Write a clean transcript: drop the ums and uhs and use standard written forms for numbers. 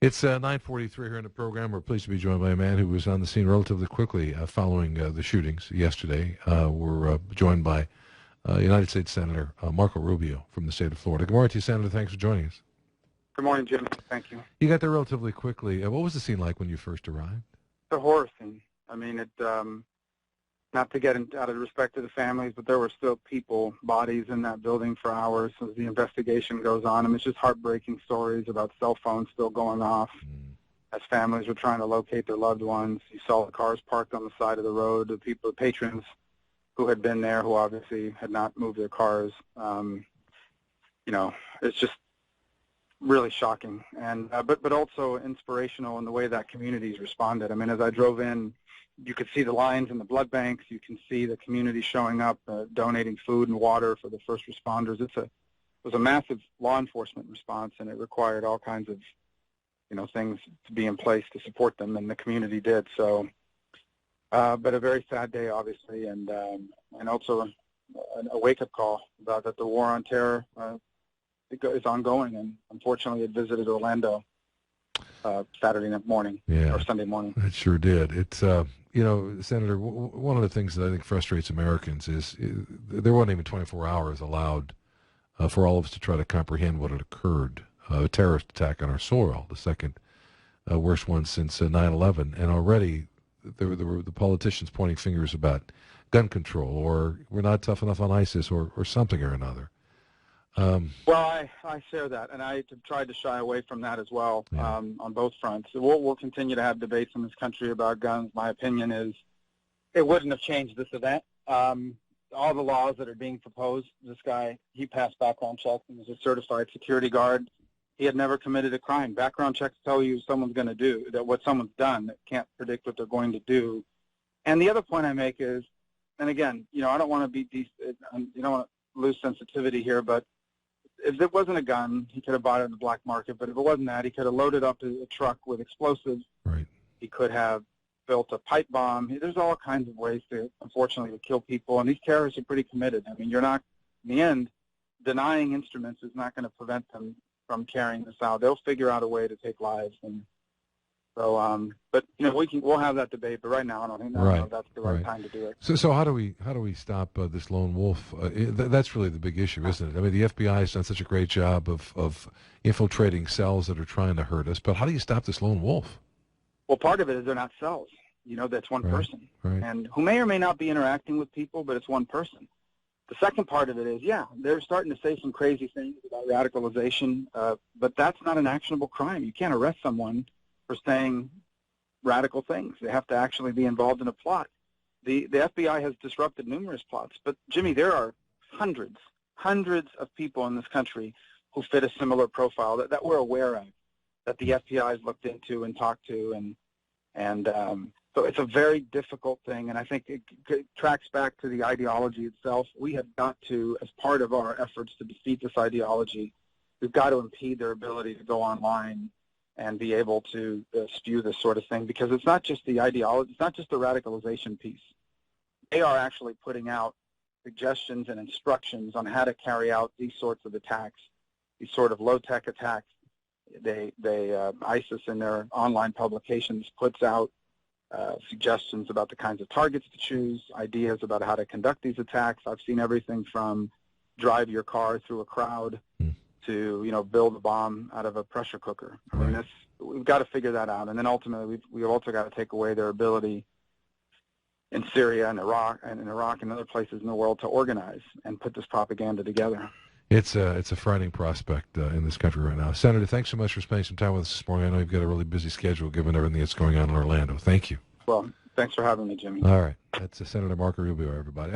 It's 9:43 here in the program. We're pleased to be joined by a man who was on the scene relatively quickly following the shootings yesterday. We're joined by United States Senator Marco Rubio from the state of Florida. Good morning to you, Senator. Thanks for joining us. Good morning, Jim. Thank you. You got there relatively quickly. What was the scene like when you first arrived? It's a horror scene. I mean, not to get out of respect to the families, but there were still bodies in that building for hours as the investigation goes on. I mean, it's just heartbreaking stories about cell phones still going off as families were trying to locate their loved ones. You saw the cars parked on the side of the road, the patrons who had been there who obviously had not moved their cars. It's just really shocking, and but also inspirational in the way that communities responded. I mean, as I drove in, you could see the lines in the blood banks. You can see the community showing up, donating food and water for the first responders. It was a massive law enforcement response, and it required all kinds of, things to be in place to support them, and the community did. So, but a very sad day, obviously, and also a wake-up call about that the war on terror is ongoing, and unfortunately, it visited Orlando Saturday morning or Sunday morning. It sure did. It's Senator, one of the things that I think frustrates Americans is there wasn't even 24 hours allowed for all of us to try to comprehend what had occurred. A terrorist attack on our soil, the second worst one since 9/11, and already there were the politicians pointing fingers about gun control, or we're not tough enough on ISIS, or something or another. Well, I share that, and I tried to shy away from that as well on both fronts. We'll continue to have debates in this country about guns. My opinion is it wouldn't have changed this event. All the laws that are being proposed, this guy, he passed background checks and was a certified security guard. He had never committed a crime. Background checks tell you someone's going to do, that what someone's done, that can't predict what they're going to do. And the other point I make is, and again, I don't want to be, you don't want to lose sensitivity here, but if it wasn't a gun, he could have bought it in the black market. But if it wasn't that, he could have loaded up a truck with explosives. Right. He could have built a pipe bomb. There's all kinds of ways to, unfortunately, to kill people. And these terrorists are pretty committed. I mean, you're not, in the end, denying instruments is not going to prevent them from carrying this out. They'll figure out a way to take lives. And so, but we'll have that debate. But right now, I don't think that's the right time to do it. So how do we stop this lone wolf? That's really the big issue, isn't it? I mean, the FBI has done such a great job of infiltrating cells that are trying to hurt us. But how do you stop this lone wolf? Well, part of it is they're not cells. That's one person, and who may or may not be interacting with people, but it's one person. The second part of it is, they're starting to say some crazy things about radicalization, but that's not an actionable crime. You can't arrest someone for saying radical things. They have to actually be involved in a plot. The FBI has disrupted numerous plots, but Jimmy, there are hundreds of people in this country who fit a similar profile that we're aware of, that the FBI has looked into and talked to, and so it's a very difficult thing, and I think it tracks back to the ideology itself. We have got to, as part of our efforts to defeat this ideology, we've got to impede their ability to go online and be able to spew this sort of thing, because it's not just the ideology, it's not just the radicalization piece. They are actually putting out suggestions and instructions on how to carry out these sorts of attacks, these sort of low-tech attacks. ISIS in their online publications puts out suggestions about the kinds of targets to choose, ideas about how to conduct these attacks. I've seen everything from drive your car through a crowd to, build a bomb out of a pressure cooker. I mean, we've got to figure that out. And then ultimately, we've also got to take away their ability in Syria and Iraq and other places in the world to organize and put this propaganda together. It's a frightening prospect in this country right now. Senator, thanks so much for spending some time with us this morning. I know you've got a really busy schedule given everything that's going on in Orlando. Thank you. Well, thanks for having me, Jimmy. All right. That's Senator Marco Rubio, everybody.